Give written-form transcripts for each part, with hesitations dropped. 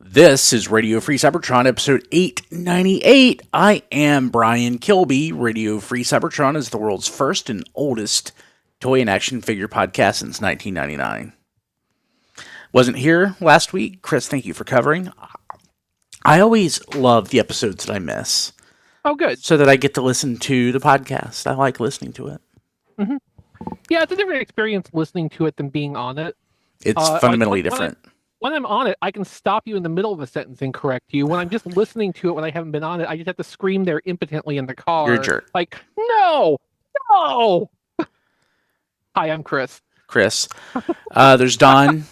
This is Radio Free Cybertron, episode 898. I am Brian Kilby. Radio Free Cybertron is the world's first and oldest toy and action figure podcast since 1999. Wasn't here last week. Chris, thank you for covering. I always love the episodes that I miss. Oh, good. So that I get to listen to the podcast. I like listening to it. Mm-hmm. Yeah, it's a different experience listening to it than being on it. It's fundamentally different. When I'm on it, I can stop you in the middle of a sentence and correct you. When I'm just listening to it when I haven't been on it, I just have to scream there impotently in the car. You're a jerk. Like, no! Hi, I'm Chris. There's Don.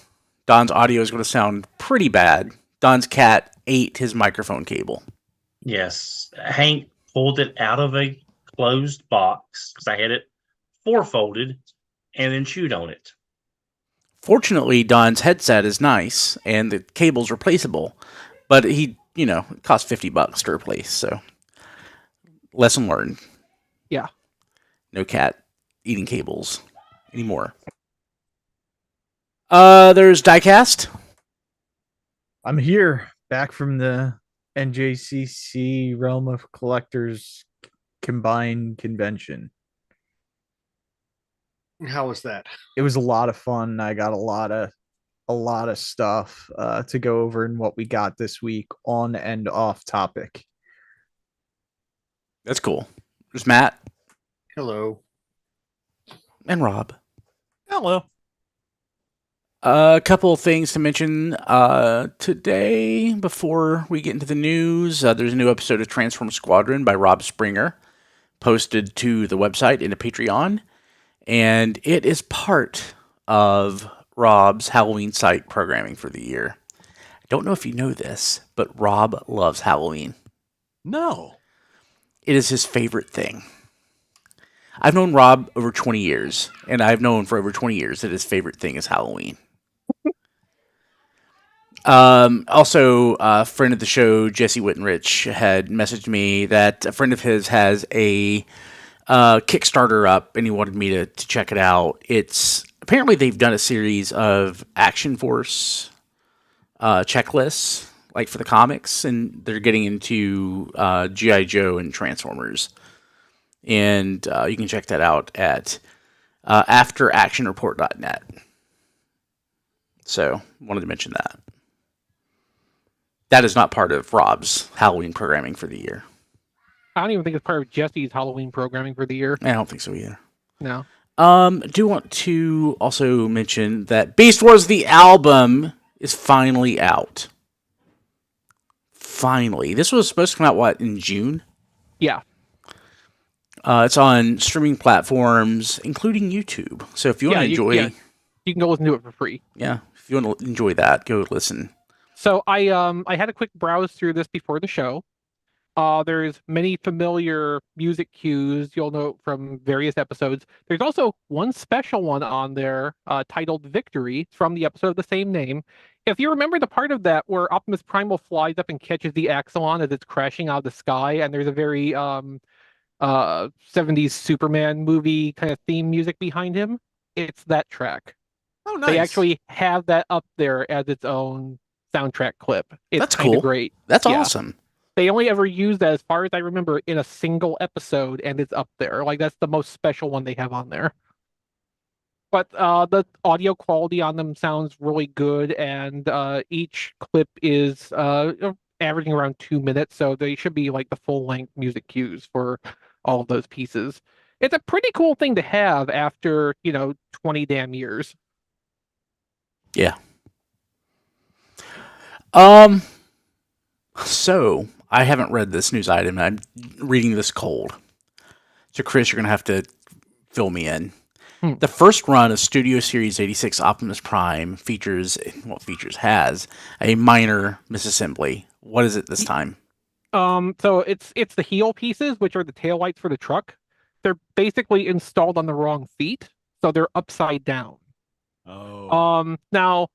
Don's audio is going to sound pretty bad. Don's cat ate his microphone cable. Yes. Hank pulled it out of a closed box because I had it four-folded and then chewed on it. Fortunately, Don's headset is nice and the cable's replaceable, but it cost $50 to replace, so lesson learned. Yeah. No cat eating cables anymore. There's Diecast. I'm here, back from the NJCC Realm of Collectors Combined Convention. How was that? It was a lot of fun. I got a lot of stuff to go over in what we got this week on and off topic. That's cool. There's Matt. Hello. And Rob. Hello. A couple of things to mention today before we get into the news. There's a new episode of Transform Squadron by Rob Springer posted to the website and to Patreon. And it is part of Rob's Halloween site programming for the year. I don't know if you know this, but Rob loves Halloween. No. It is his favorite thing. I've known Rob over 20 years, and I've known for over 20 years that his favorite thing is Halloween. Also, a friend of the show, Jesse Wittenrich, had messaged me that a friend of his has a Kickstarter up, and he wanted me to check it out. It's apparently they've done a series of Action Force checklists, like for the comics, and they're getting into G.I. Joe and Transformers. And you can check that out at afteractionreport.net. So, wanted to mention that. That is not part of Rob's Halloween programming for the year. I don't even think it's part of Jesse's Halloween programming for the year. I don't think so either. No. Do want to also mention that Beast Wars the album is finally out. Finally. This was supposed to come out, in June? Yeah. It's on streaming platforms, including YouTube. So if you want to enjoy... You can go listen to it for free. Yeah. If you want to enjoy that, go listen. So I had a quick browse through this before the show. There's many familiar music cues you'll note from various episodes. There's also one special one on there titled Victory from the episode of the same name. If you remember the part of that where Optimus Primal flies up and catches the Axelon as it's crashing out of the sky, and there's a very 70s Superman movie kind of theme music behind him, it's that track. Oh, nice. They actually have that up there as its own soundtrack clip. It's That's kind of cool. great. That's Yeah. awesome. They only ever used that, as far as I remember, in a single episode, and it's up there. Like, that's the most special one they have on there. But the audio quality on them sounds really good, and each clip is averaging around 2 minutes, so they should be like the full-length music cues for all of those pieces. It's a pretty cool thing to have after, 20 damn years. Yeah. So, I haven't read this news item. I'm reading this cold. So, Chris, you're going to have to fill me in. The first run of Studio Series 86 Optimus Prime has a minor misassembly. What is it this time? So it's the heel pieces, which are the taillights for the truck. They're basically installed on the wrong feet, so they're upside down. Oh. Now,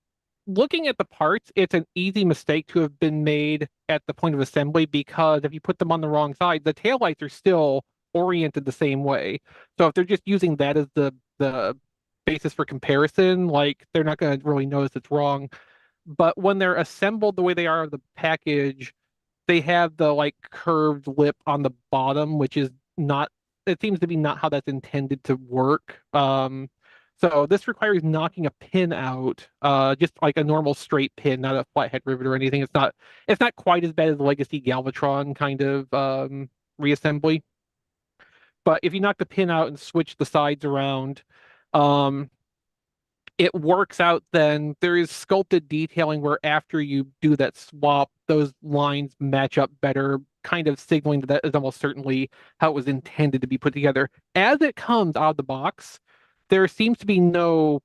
looking at the parts, it's an easy mistake to have been made at the point of assembly, because if you put them on the wrong side, the taillights are still oriented the same way. So if they're just using that as the basis for comparison, like, they're not going to really notice it's wrong. but when they're assembled the way they are in the package, they have the like curved lip on the bottom, which is not, it seems to be not how that's intended to work. So this requires knocking a pin out, just like a normal straight pin, not a flathead rivet or anything. It's not quite as bad as the Legacy Galvatron kind of reassembly. But if you knock the pin out and switch the sides around, um, it works out. Then there is sculpted detailing where after you do that swap, those lines match up better, kind of signaling that that is almost certainly how it was intended to be put together. As it comes out of the box, there seems to be no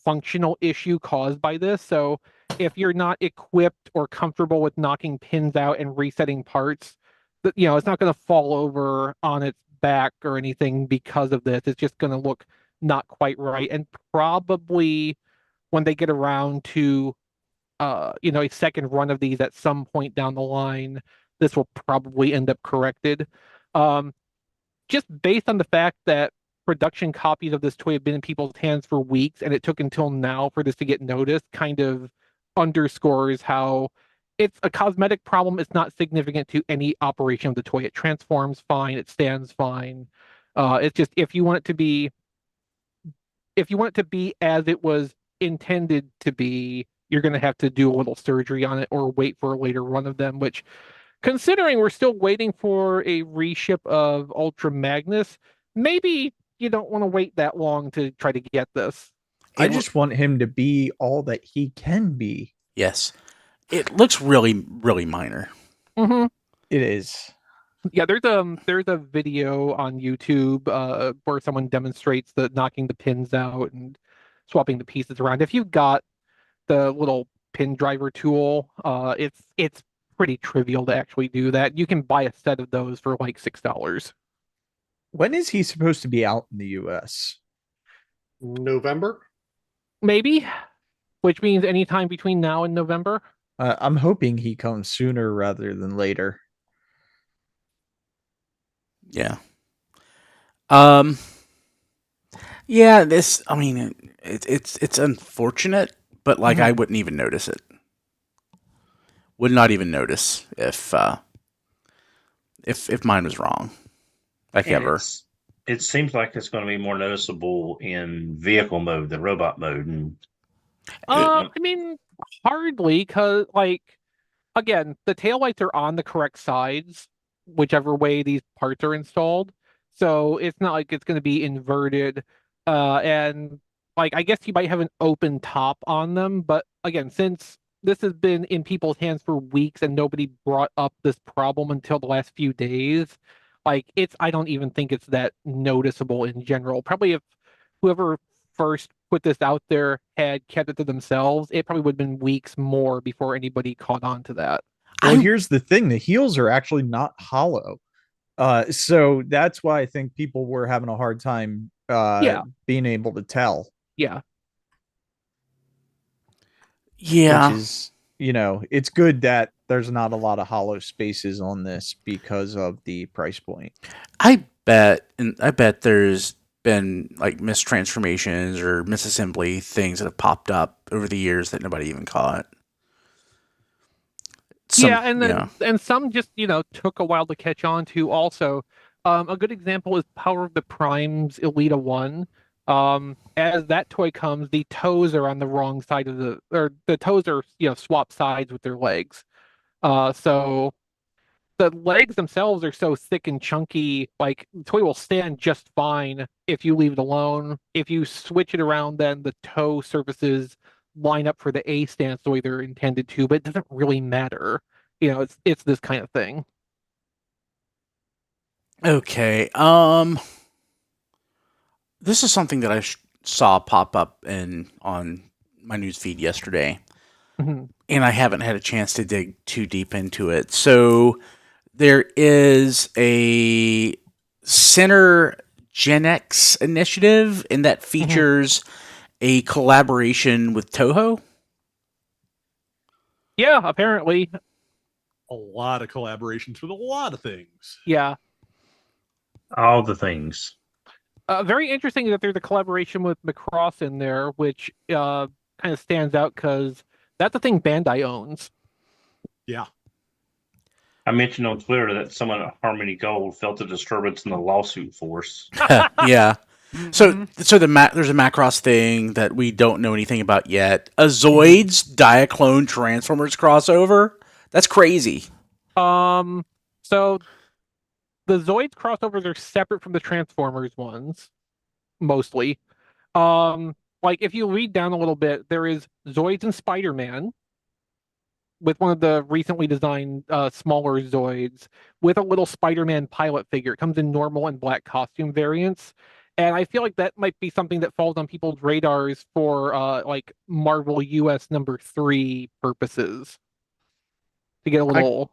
functional issue caused by this. So if you're not equipped or comfortable with knocking pins out and resetting parts, it's not going to fall over on its back or anything because of this. It's just going to look not quite right. And probably when they get around to a second run of these at some point down the line, this will probably end up corrected. Just based on the fact that production copies of this toy have been in people's hands for weeks and it took until now for this to get noticed, kind of underscores how it's a cosmetic problem. It's not significant to any operation of the toy. It transforms fine, it stands fine. It's just if you want it to be as it was intended to be, you're going to have to do a little surgery on it or wait for a later run of them, which, considering we're still waiting for a reship of Ultra Magnus, maybe you don't want to wait that long to try to get this. I just want him to be all that he can be. Yes. It looks really, really minor. Mm-hmm. It is. Yeah, there's a video on YouTube where someone demonstrates the knocking the pins out and swapping the pieces around. If you've got the little pin driver tool, it's pretty trivial to actually do that. You can buy a set of those for like $6. When is he supposed to be out in the US? November? Maybe, which means anytime between now and November. I'm hoping he comes sooner rather than later. Yeah. Yeah, it's unfortunate, but like I wouldn't even notice it. Would not even notice if mine was wrong. Like And ever. It seems like it's going to be more noticeable in vehicle mode than robot mode. And I mean, hardly, because again, the taillights are on the correct sides, whichever way these parts are installed. So it's not like it's going to be inverted. And I guess you might have an open top on them, but again, since this has been in people's hands for weeks and nobody brought up this problem until the last few days, I don't even think it's that noticeable in general. Probably if whoever first put this out there had kept it to themselves, it probably would have been weeks more before anybody caught on to that. Well, here's the thing. The heels are actually not hollow. So that's why I think people were having a hard time being able to tell. Yeah. Yeah. Which is, it's good that there's not a lot of hollow spaces on this because of the price point. I bet there's been like mistransformations or misassembly things that have popped up over the years that nobody even caught. And some just took a while to catch on to. Also, a good example is Power of the Prime's Elita 1. As that toy comes, the toes are on the wrong side of the toes are swap sides with their legs. So the legs themselves are so thick and chunky, the toy will stand just fine if you leave it alone. If you switch it around, then the toe surfaces line up for the A stance the way they're intended to, but it doesn't really matter. It's this kind of thing. Okay. This is something that I saw pop up on my news feed yesterday, and I haven't had a chance to dig too deep into it. So there is a Center Gen X initiative, and that features a collaboration with Toho. Yeah, apparently. A lot of collaborations with a lot of things. Yeah. All the things. Very interesting that there's a collaboration with Macross in there, which kind of stands out because That's the thing Bandai owns. Yeah. I mentioned on Twitter that someone at Harmony Gold felt a disturbance in the lawsuit force. Yeah. So Mhm. there's a Macross thing that we don't know anything about yet. A Zoids Diaclone Transformers crossover? That's crazy. So the Zoids crossovers are separate from the Transformers ones, mostly. Like if you read down a little bit, there is Zoids and Spider-Man with one of the recently designed smaller Zoids with a little Spider-Man pilot figure. It comes in normal and black costume variants. And I feel like that might be something that falls on people's radars for like Marvel US #3 purposes. To get a little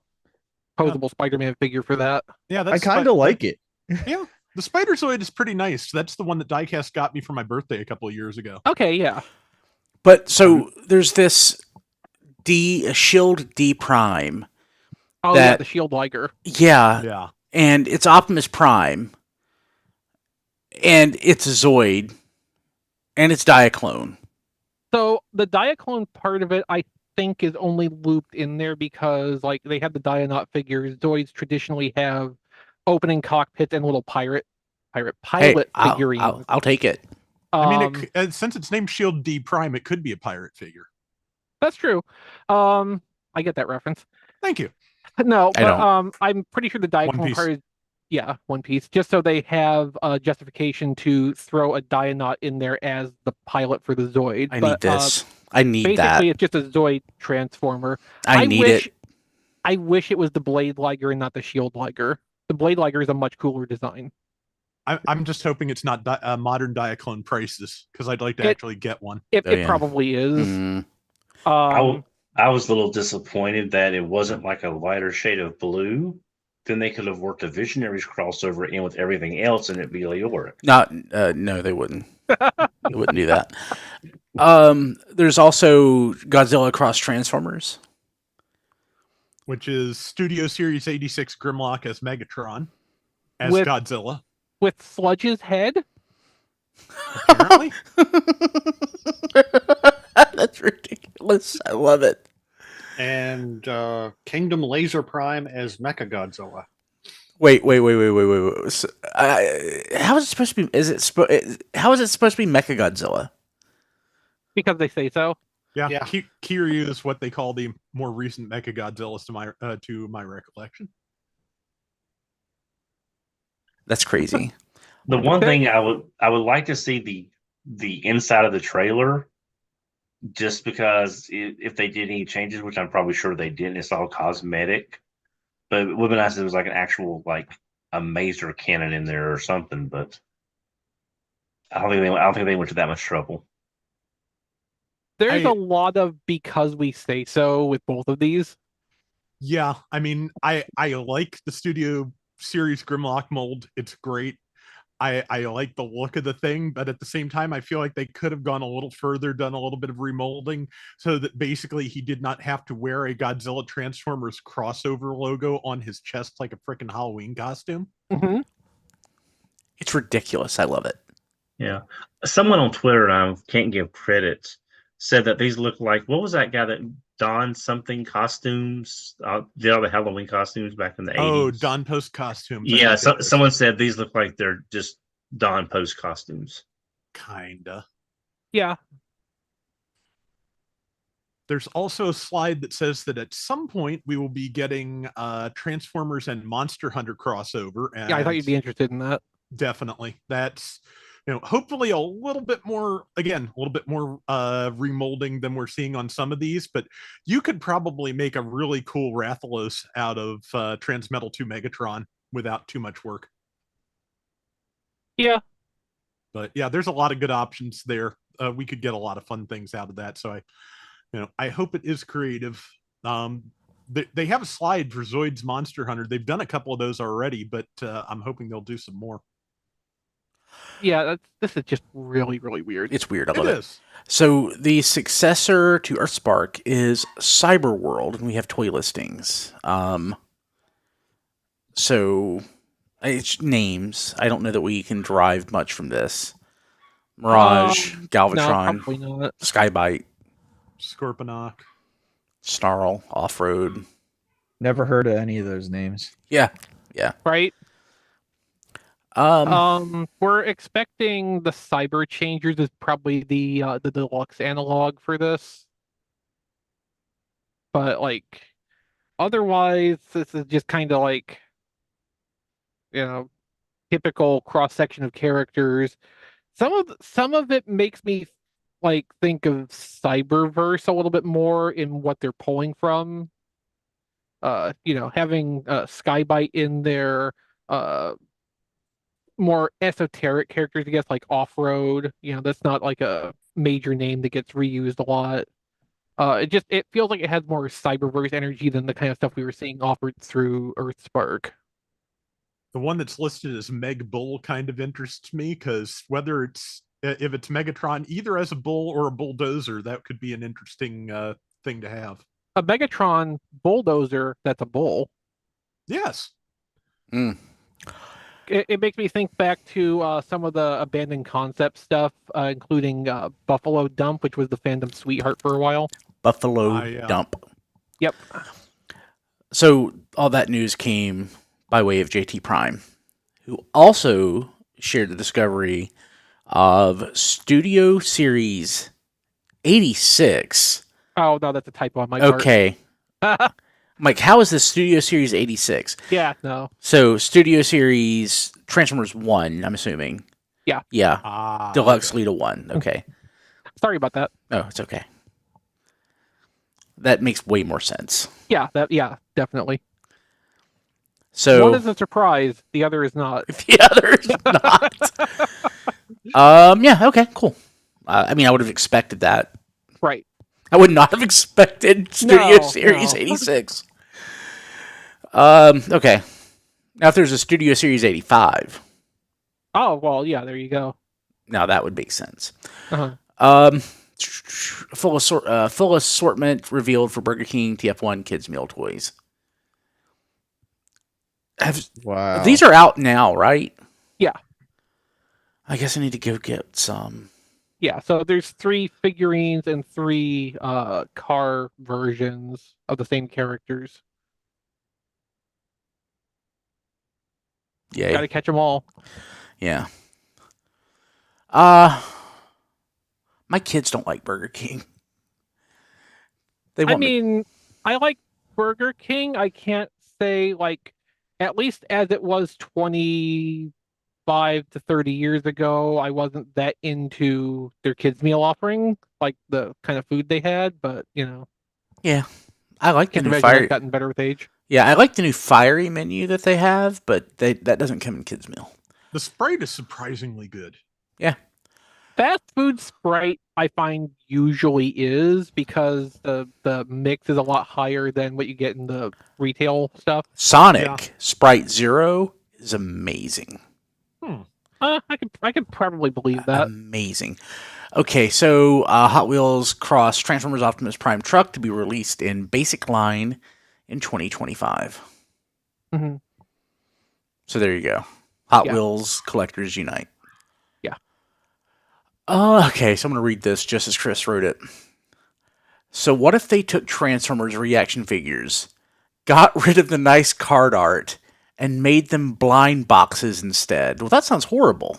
posable Spider-Man figure for that. Yeah, I kind of like it. Yeah, the Spider Zoid is pretty nice. That's the one that Diecast got me for my birthday a couple of years ago. Okay, yeah. But so there's this Shield D Prime. Oh yeah, the Shield Liger. Yeah. Yeah. And it's Optimus Prime. And it's a Zoid. And it's Diaclone. So the Diaclone part of it, I think, is only looped in there because like they have the Dionaut figures. Zoids traditionally have opening cockpits and little pilot figurines. I'll take it. I mean, since it's named Shield D Prime, it could be a pirate figure. That's true. I get that reference. Thank you. No, I don't. I'm pretty sure the Diaclone part is One Piece, just so they have justification to throw a Dionaut in there as the pilot for the Zoid. I need this. I need basically, that. it's just a Zoid transformer. I need it. I wish it was the Blade Liger and not the Shield Liger. The Blade Liger is a much cooler design. I'm just hoping it's not modern Diaclone prices, because I'd like to actually get one. It probably is. Mm. I was a little disappointed that it wasn't like a lighter shade of blue. Then they could have worked a Visionaries crossover in with everything else, and it'd be Leoric. No, they wouldn't. They wouldn't do that. There's also Godzilla Cross Transformers, which is Studio Series 86 Grimlock as Megatron, as Godzilla. With Sludge's head? Apparently. That's ridiculous. I love it. And Kingdom Laser Prime as Mechagodzilla. Wait. So, how is it supposed to be? How is it supposed to be Mechagodzilla? Because they say so. Yeah. Kiryu is what they call the more recent Mechagodzillas to my recollection. That's crazy. The one thing I would like to see the inside of the trailer, just because if they did any changes, which I'm probably sure they didn't, it's all cosmetic. But it would be nice if there was like an actual a mazer cannon in there or something. But I don't think they went to that much trouble. There's a lot of because we say so with both of these. Yeah, I mean, I like the Studio Series Grimlock mold. It's great. I like the look of the thing, but at the same time, I feel like they could have gone a little further, done a little bit of remolding, so that basically he did not have to wear a Godzilla Transformers crossover logo on his chest like a freaking Halloween costume. Mm-hmm. It's ridiculous. I love it. Yeah. Someone on Twitter, I can't give credit, said that these look like, what was that guy that donned something costumes, did all the Halloween costumes back in the 80s? Oh, Don Post costumes. Yeah, someone said these look like they're just Don Post costumes. Kinda. Yeah. There's also a slide that says that at some point we will be getting Transformers and Monster Hunter crossover. And yeah, I thought you'd be interested in that. Definitely. That's, hopefully a little bit more remolding than we're seeing on some of these, but you could probably make a really cool Rathalos out of Transmetal 2 Megatron without too much work. Yeah. But yeah, there's a lot of good options there. We could get a lot of fun things out of that. So I hope it is creative. They have a slide for Zoid's Monster Hunter. They've done a couple of those already, but I'm hoping they'll do some more. Yeah, this is just really, really weird. It's weird. I love it. Is. So the successor to EarthSpark is Cyberworld, and we have toy listings. So it's names. I don't know that we can derive much from this. Mirage, Galvatron, no, probably not. Skybite, Scorponok. Snarl, Off-Road. Never heard of any of those names. Yeah. Right? We're expecting the Cyber Changers is probably the deluxe analog for this. But like otherwise, this is just kind of like, typical cross section of characters. Some of it makes me like think of Cyberverse a little bit more in what they're pulling from. Having Skybite in there, more esoteric characters, I guess, like Off-Road. That's not like a major name that gets reused a lot. It feels like it has more Cyberverse energy than the kind of stuff we were seeing offered through EarthSpark. The one that's listed as Meg Bull kind of interests me because if it's Megatron either as a bull or a bulldozer, that could be an interesting thing to have. A Megatron bulldozer that's a bull. Yes. It makes me think back to some of the abandoned concept stuff, including Buffalo Dump, which was the fandom sweetheart for a while. Buffalo Dump. Yep. So all that news came by way of JT Prime, who also shared the discovery of Studio Series 86. Oh, no, that's a typo on my part. Okay. I'm like, how is this Studio Series 86? Yeah, no. So Studio Series Transformers 1, I'm assuming. Yeah. Yeah. Deluxe Lita 1. Okay. Sorry about that. Oh, it's okay. That makes way more sense. Yeah, definitely. So one is a surprise, the other is not. The other is not. Yeah, okay, cool. I mean, I would have expected that. Right. I would not have expected Studio Series 86. Okay. Now, if there's a Studio Series 85. Oh, well, yeah, there you go. Now, that would make sense. Uh-huh. Full assortment revealed for Burger King TF1 Kids Meal Toys. Wow. These are out now, right? Yeah. I guess I need to go get some. Yeah, so there's 3 figurines and 3 car versions of the same characters. Yeah. Gotta catch them all. Yeah. My kids don't like Burger King. I like Burger King. I can't say, like, at least as it was 25 to 30 years ago, I wasn't that into their kids' meal offering, like the kind of food they had, but, Yeah. I like the can't new imagine fire. that's gotten better with age. Yeah, I like the new fiery menu that they have, but that doesn't come in kids' meal. The Sprite is surprisingly good. Yeah. Fast food Sprite, I find, usually is because the mix is a lot higher than what you get in the retail stuff. Sonic Sprite Zero is amazing. I could probably believe that. Amazing. Okay, so Hot Wheels Cross Transformers Optimus Prime truck to be released in basic line in 2025. Mm-hmm. So there you go. Hot Yeah. Wheels Collectors Unite. Yeah. Okay, so I'm going to read this just as Chris wrote it. So what if they took Transformers reaction figures, got rid of the nice card art, and made them blind boxes instead? Well, that sounds horrible.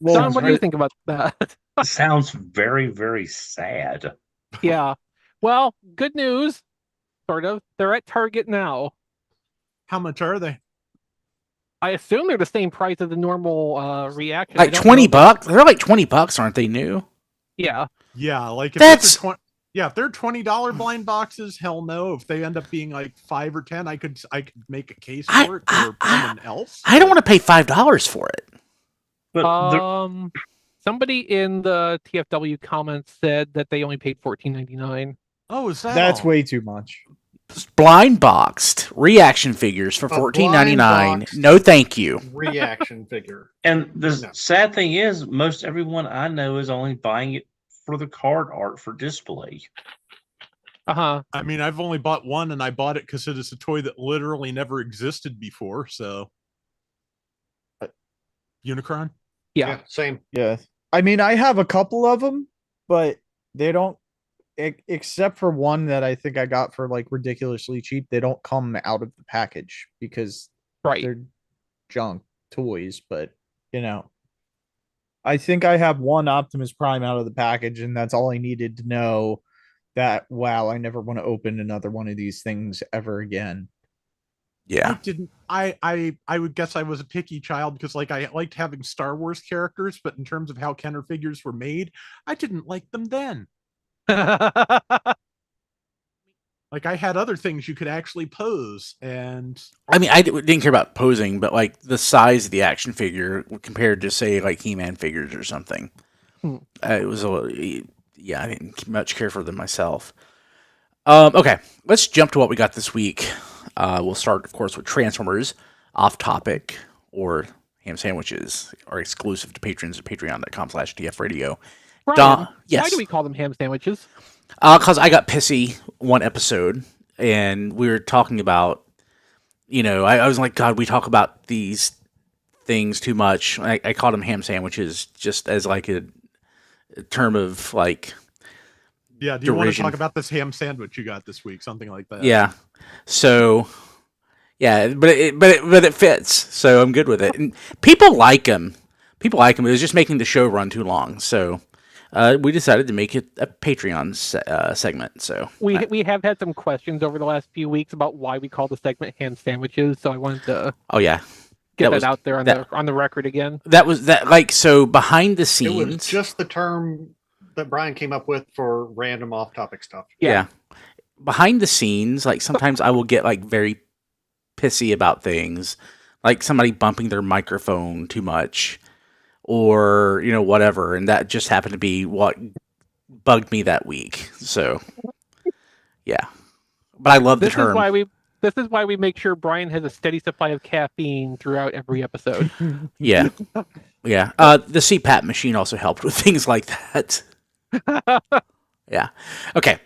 Well, Don, what do you think about that? Sounds very, very sad. Yeah. Well, good news, sort of. They're at Target now. How much are they? I assume they're the same price as the normal reaction. Like $20? They're like $20, aren't they new? Yeah. Yeah, like if That's if they're $20 blind boxes, hell no. If they end up being like 5 or 10, I could make a case for it for someone else. I don't want to pay $5 for it. But somebody in the TFW comments said that they only paid $14.99. Oh, is that that's all? way too much. Blind boxed reaction figures for $14.99. blind-boxed No, thank you. reaction figure. And the No. sad thing is, most everyone I know is only buying it for the card art for display. Uh-huh. I mean, I've only bought one, and I bought it because it is a toy that literally never existed before. So, Unicron. Yeah. Same. Yeah. I mean, I have a couple of them, but they don't. except for one that I think I got for like ridiculously cheap, they don't come out of the package because they're junk toys. But I think I have one Optimus Prime out of the package, and that's all I needed to know that, wow, I never want to open another one of these things ever again. Yeah. I would guess I was a picky child because like I liked having Star Wars characters, but in terms of how Kenner figures were made, I didn't like them then. Like I had other things you could actually pose, and I mean, I didn't care about posing, but like the size of the action figure compared to say like He-Man figures or something, it was I didn't much care for them myself. Okay, let's jump to what we got this week. We'll start, of course, with Transformers. Off topic or ham sandwiches are exclusive to patrons at patreon.com/dfradio. Brian, yes. Why do we call them ham sandwiches? Because I got pissy one episode, and we were talking about, I was like, God, we talk about these things too much. I called them ham sandwiches just as like a term of like, yeah. Do you want to talk about this ham sandwich you got this week? Something like that. Yeah. So, yeah, but it fits, so I'm good with it. And people like them. It was just making the show run too long, so. We decided to make it a Patreon segment. So we have had some questions over the last few weeks about why we call the segment ham sandwiches. So I wanted to get that out there on the record again. That was like so behind the scenes. It was just the term that Brian came up with for random off-topic stuff. Yeah. Behind the scenes, like sometimes I will get like very pissy about things, like somebody bumping their microphone too much. Or, whatever. And that just happened to be what bugged me that week. So, yeah. But I love the term. This is why we make sure Brian has a steady supply of caffeine throughout every episode. Yeah. Yeah. The CPAP machine also helped with things like that. Yeah. Okay.